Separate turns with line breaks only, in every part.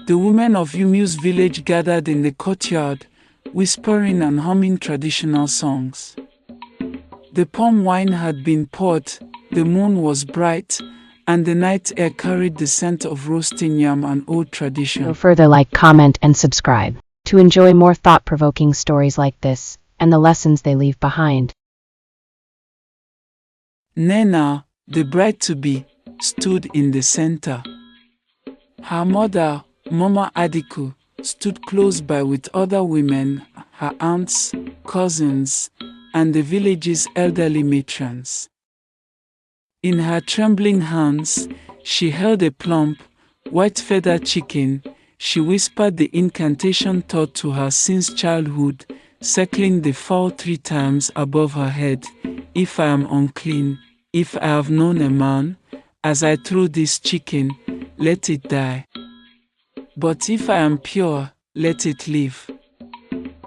The women of Yumu's village gathered in the courtyard, whispering and humming traditional songs. The palm wine had been poured, the moon was bright, and the night air carried the scent of roasting yam and old tradition.
Go further, like, comment, and subscribe to enjoy more thought-provoking stories like this and the lessons they leave behind.
Nnenna, the bride-to-be, stood in the center. Her mother, Mama Adiku, stood close by with other women, her aunts, cousins, and the village's elderly matrons. In her trembling hands, she held a plump, white-feathered chicken. She whispered the incantation taught to her since childhood, circling the fowl 3 times above her head. If I am unclean, if I have known a man, as I throw this chicken, let it die. But if I am pure, let it live.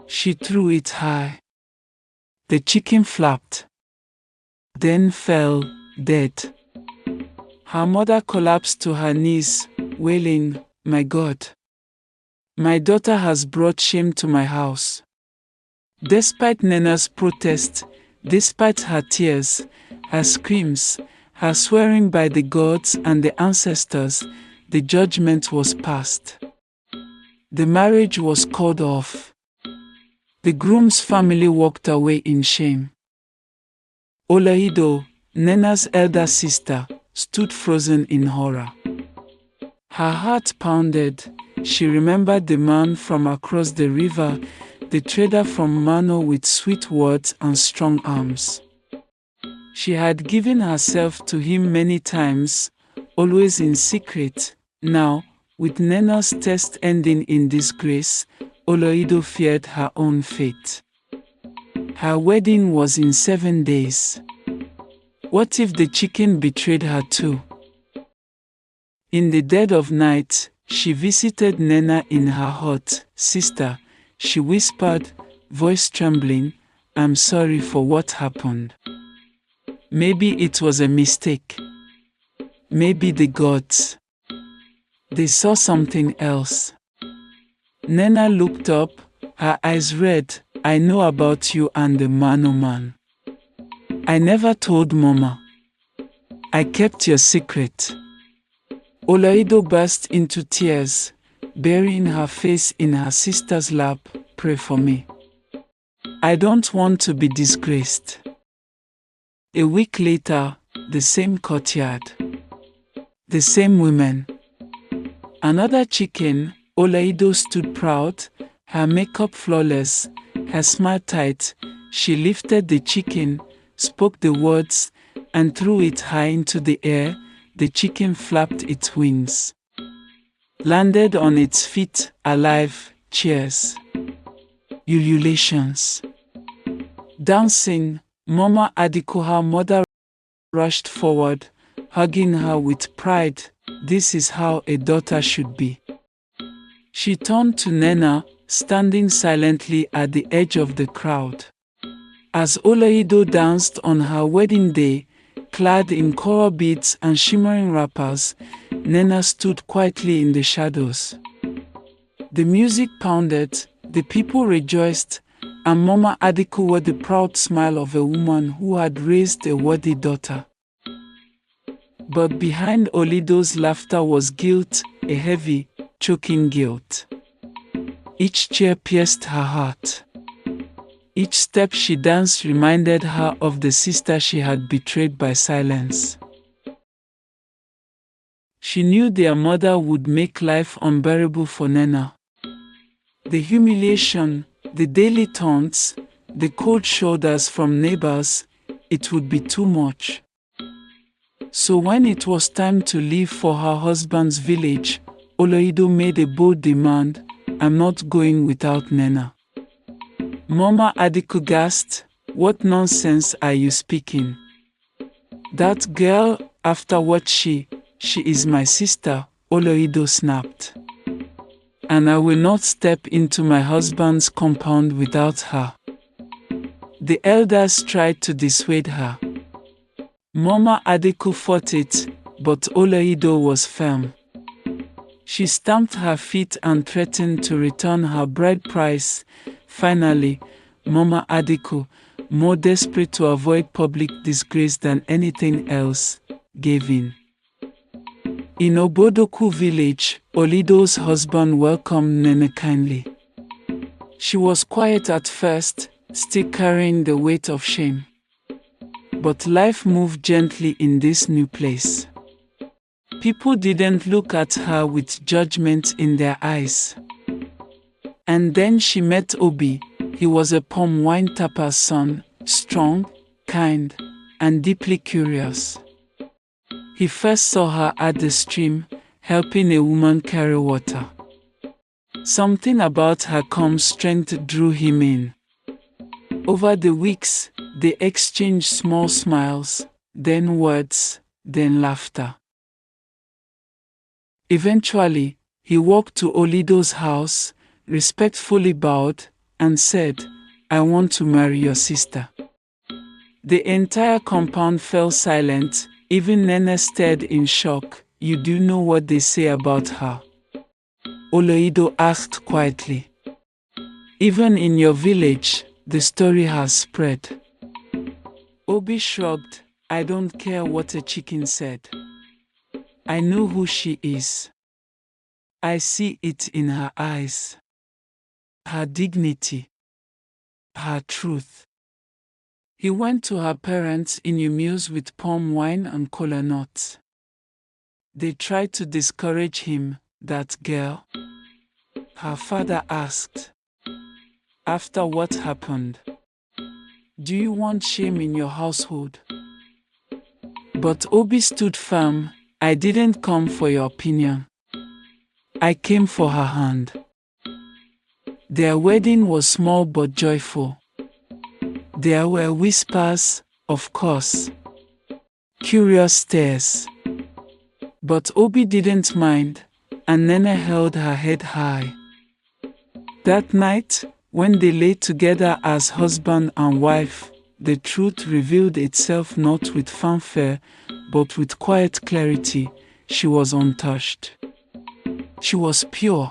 She threw it high. The chicken flapped, then fell dead. Her mother collapsed to her knees, wailing, "My God, my daughter has brought shame to my house." Despite Nnenna's protest, despite her tears, her screams, her swearing by the gods and the ancestors, the judgment was passed. The marriage was called off. The groom's family walked away in shame. Olaido, Nnenna's elder sister, stood frozen in horror. Her heart pounded. She remembered the man from across the river, the trader from Mano with sweet words and strong arms. She had given herself to him many times, always in secret. Now, with Nnenna's test ending in disgrace, Olaido feared her own fate. Her wedding was in 7 days. What if the chicken betrayed her too? In the dead of night, she visited Nnenna in her hut. "Sister," she whispered, voice trembling, "I'm sorry for what happened. Maybe it was a mistake. Maybe the gods, they saw something else." Nnenna looked up, her eyes red. "I know about you and the Mano man. I never told Mama. I kept your secret." Olaido burst into tears, burying her face in her sister's lap. "Pray for me. I don't want to be disgraced." A week later, the same courtyard. The same women. Another chicken. Olaido stood proud, her makeup flawless, her smile tight. She lifted the chicken, spoke the words, and threw it high into the air. The chicken flapped its wings, landed on its feet, alive. Cheers. Ululations. Dancing. Mama Adiku, her mother, rushed forward, hugging her with pride. This is how a daughter should be. She turned to Nnenna, standing silently at the edge of the crowd. As Olaido danced on her wedding day, clad in coral beads and shimmering wrappers, Nnenna stood quietly in the shadows. The music pounded, the people rejoiced, and Mama Adiku wore the proud smile of a woman who had raised a worthy daughter. But behind Olaido's laughter was guilt, a heavy, choking guilt. Each cheer pierced her heart. Each step she danced reminded her of the sister she had betrayed by silence. She knew their mother would make life unbearable for Nnenna. The humiliation, the daily taunts, the cold shoulders from neighbors, it would be too much. So when it was time to leave for her husband's village, Olaido made a bold demand. "I'm not going without Nnenna." Mama Adiku gasped, "What nonsense are you speaking? That girl, after what she is my sister," Olaido snapped. "And I will not step into my husband's compound without her." The elders tried to dissuade her. Mama Adiku fought it, but Olaido was firm. She stamped her feet and threatened to return her bride price. Finally, Mama Adiko, more desperate to avoid public disgrace than anything else, gave in. In Obodoku village, Olido's husband welcomed Nnenna kindly. She was quiet at first, still carrying the weight of shame. But life moved gently in this new place. People didn't look at her with judgment in their eyes. And then she met Obi. He was a palm wine tapper's son, strong, kind, and deeply curious. He first saw her at the stream, helping a woman carry water. Something about her calm strength drew him in. Over the weeks, they exchanged small smiles, then words, then laughter. Eventually, he walked to Olido's house, respectfully bowed, and said, "I want to marry your sister." The entire compound fell silent. Even Nnenna stared in shock. "You do know what they say about her?" Olido asked quietly. "Even in your village, the story has spread." Obi shrugged. "I don't care what a chicken said. I know who she is. I see it in her eyes. Her dignity. Her truth." He went to her parents in Umeus with palm wine and kola nuts. They tried to discourage him. "That girl?" her father asked. "After what happened? Do you want shame in your household?" But Obi stood firm. "I didn't come for your opinion. I came for her hand." Their wedding was small but joyful. There were whispers, of course. Curious stares. But Obi didn't mind, and Nnenna held her head high. That night, when they lay together as husband and wife, the truth revealed itself not with fanfare, but with quiet clarity. She was untouched. She was pure.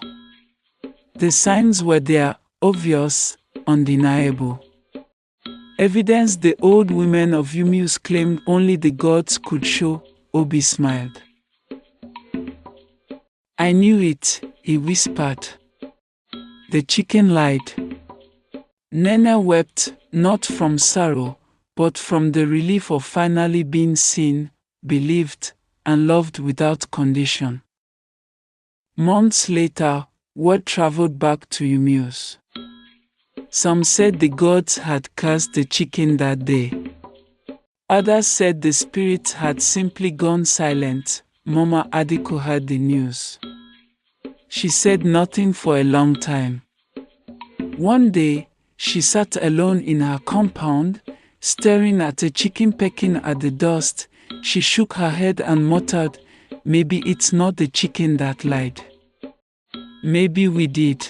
The signs were there, obvious, undeniable. Evidence the old women of Umeus claimed only the gods could show. Obi smiled. "I knew it," he whispered. "The chicken lied." Nnenna wept, not from sorrow, but from the relief of finally being seen, believed, and loved without condition. Months later, word traveled back to Umeus. Some said the gods had cursed the chicken that day. Others said the spirits had simply gone silent. Mama Adiko heard the news. She said nothing for a long time. One day, she sat alone in her compound, staring at a chicken pecking at the dust. She shook her head and muttered, "Maybe it's not the chicken that lied. Maybe we did."